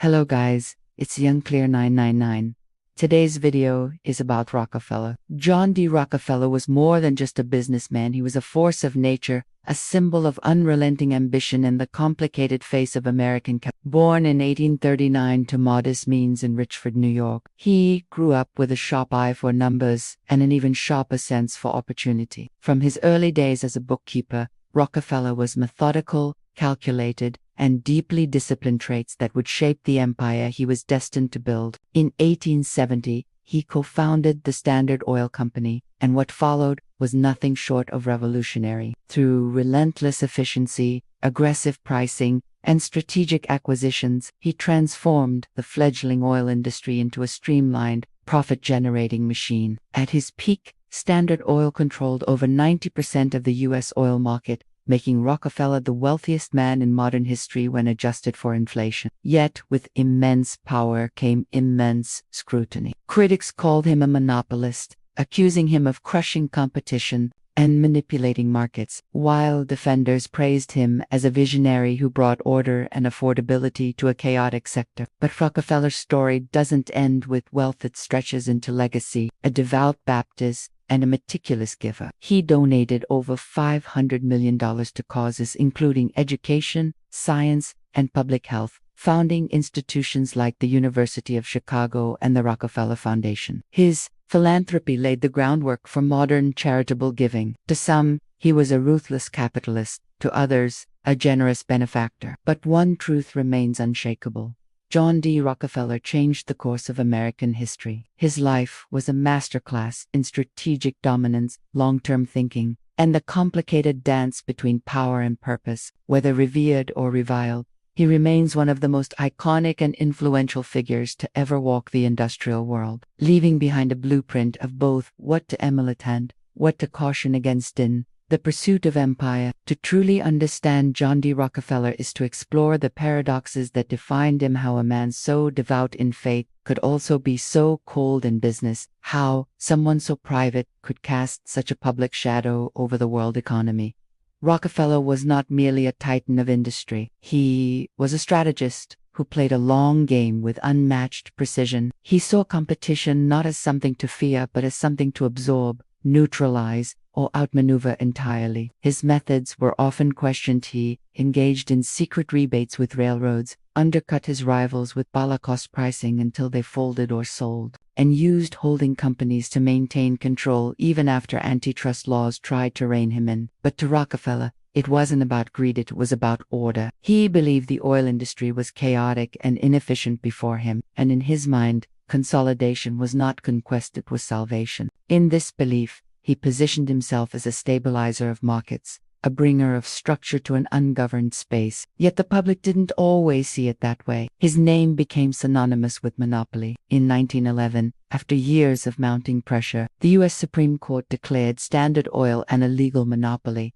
Hello guys, it's Young Clear 999. Today's video is about Rockefeller. John D Rockefeller was more than just a businessman. He was a force of nature, a symbol of unrelenting ambition and the complicated face of American capitalism. Born in 1839 to modest means in Richford, New York, he grew up with a sharp eye for numbers and an even sharper sense for opportunity. From his early days as a bookkeeper, Rockefeller was methodical, calculated, and deeply disciplined, traits that would shape the empire he was destined to build. In 1870, he co-founded the Standard Oil Company, and what followed was nothing short of revolutionary. Through relentless efficiency, aggressive pricing, and strategic acquisitions, he transformed the fledgling oil industry into a streamlined, profit-generating machine. At his peak, Standard Oil controlled over 90% of the U.S. oil market, making Rockefeller the wealthiest man in modern history when adjusted for inflation. Yet, with immense power came immense scrutiny. Critics called him a monopolist, accusing him of crushing competition and manipulating markets, while defenders praised him as a visionary who brought order and affordability to a chaotic sector. But Rockefeller's story doesn't end with wealth. It stretches into legacy. A devout Baptist and a meticulous giver, he donated over $500 million to causes including education, science, and public health, founding institutions like the University of Chicago and the Rockefeller Foundation. His philanthropy laid the groundwork for modern charitable giving. To some, he was a ruthless capitalist; to others, a generous benefactor. But one truth remains unshakable: John D. Rockefeller changed the course of American history. His life was a masterclass in strategic dominance, long-term thinking, and the complicated dance between power and purpose. Whether revered or reviled, he remains one of the most iconic and influential figures to ever walk the industrial world, leaving behind a blueprint of both what to emulate and what to caution against in the pursuit of empire. To truly understand John D. Rockefeller is to explore the paradoxes that defined him: how a man so devout in faith could also be so cold in business, how someone so private could cast such a public shadow over the world economy. Rockefeller was not merely a titan of industry. He was a strategist who played a long game with unmatched precision. He saw competition not as something to fear, but as something to absorb, neutralize, or outmaneuver entirely. His methods were often questioned. He engaged in secret rebates with railroads, undercut his rivals with dollar-cost pricing until they folded or sold, and used holding companies to maintain control even after antitrust laws tried to rein him in. But to Rockefeller, it wasn't about greed, it was about order. He believed the oil industry was chaotic and inefficient before him, and in his mind, consolidation was not conquest, it was salvation. In this belief, he positioned himself as a stabilizer of markets, a bringer of structure to an ungoverned space. Yet the public didn't always see it that way. His name became synonymous with monopoly. In 1911, after years of mounting pressure, the U.S. Supreme Court declared Standard Oil an illegal monopoly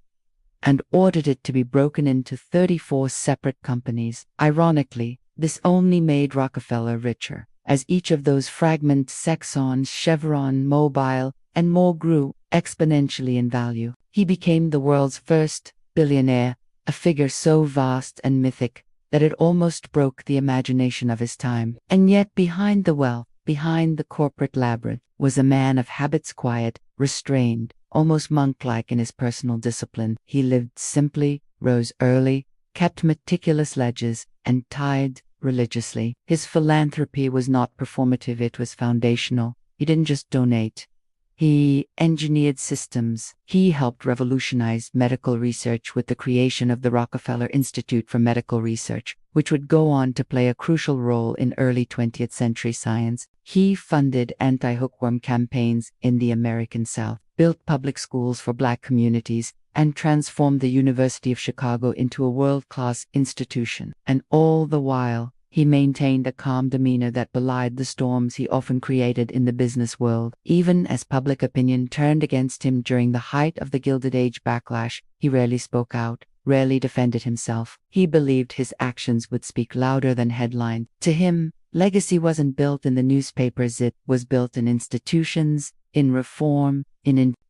and ordered it to be broken into 34 separate companies. Ironically, this only made Rockefeller richer, as each of those fragments, Exxon, Chevron, Mobil, and more, grew exponentially in value. He became the world's first billionaire, a figure so vast and mythic that it almost broke the imagination of his time. And yet behind the wealth, behind the corporate labyrinth, was a man of habits, quiet, restrained, almost monk-like in his personal discipline. He lived simply, rose early, kept meticulous ledgers, and tithed religiously. His philanthropy was not performative, it was foundational. He didn't just donate. He engineered systems. He helped revolutionize medical research with the creation of the Rockefeller Institute for Medical Research, which would go on to play a crucial role in early 20th century science. He funded anti-hookworm campaigns in the American South, built public schools for Black communities, and transformed the University of Chicago into a world-class institution. And all the while, he maintained a calm demeanor that belied the storms he often created in the business world. Even as public opinion turned against him during the height of the Gilded Age backlash, he rarely spoke out, rarely defended himself. He believed his actions would speak louder than headlines. To him, legacy wasn't built in the newspapers, it was built in institutions, in reform,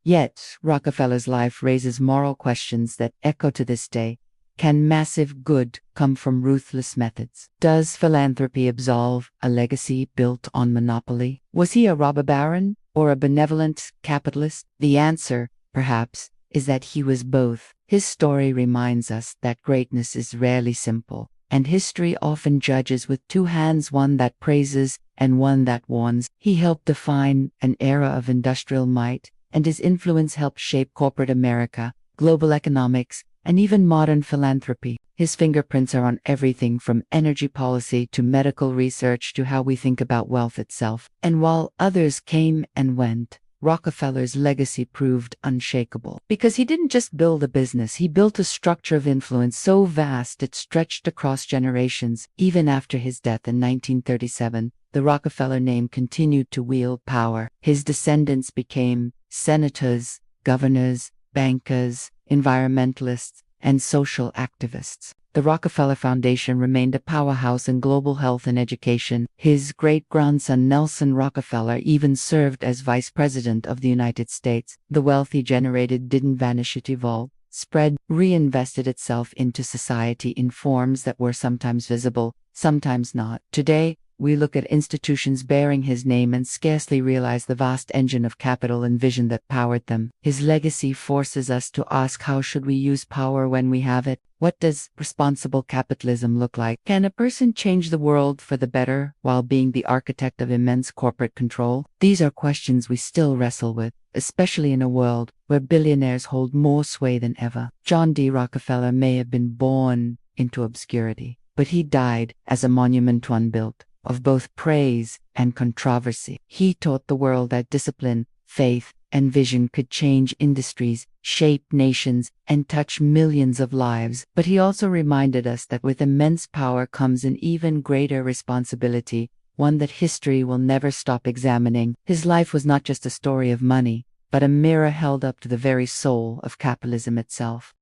Yet, Rockefeller's life raises moral questions that echo to this day. Can massive good come from ruthless methods? Does philanthropy absolve a legacy built on monopoly? Was he a robber baron or a benevolent capitalist? The answer, perhaps, is that he was both. His story reminds us that greatness is rarely simple, and history often judges with two hands, one that praises and one that warns. He helped define an era of industrial might, and his influence helped shape corporate America, global economics, and even modern philanthropy. His fingerprints are on everything from energy policy to medical research to how we think about wealth itself. And while others came and went, Rockefeller's legacy proved unshakable. Because he didn't just build a business, he built a structure of influence so vast it stretched across generations. Even after his death in 1937, the Rockefeller name continued to wield power. His descendants became senators, governors, bankers, environmentalists, and social activists. The Rockefeller Foundation remained a powerhouse in global health and education. His great-grandson Nelson Rockefeller even served as Vice President of the United States. The wealth he generated didn't vanish, it evolved, spread, reinvested itself into society in forms that were sometimes visible, sometimes not. Today, we look at institutions bearing his name and scarcely realize the vast engine of capital and vision that powered them. His legacy forces us to ask, how should we use power when we have it? What does responsible capitalism look like? Can a person change the world for the better while being the architect of immense corporate control? These are questions we still wrestle with, especially in a world where billionaires hold more sway than ever. John D Rockefeller may have been born into obscurity, but he died as a monument unbuilt, of both praise and controversy. He taught the world that discipline, faith, and vision could change industries, shape nations, and touch millions of lives. But he also reminded us that with immense power comes an even greater responsibility, one that history will never stop examining. His life was not just a story of money, but a mirror held up to the very soul of capitalism itself.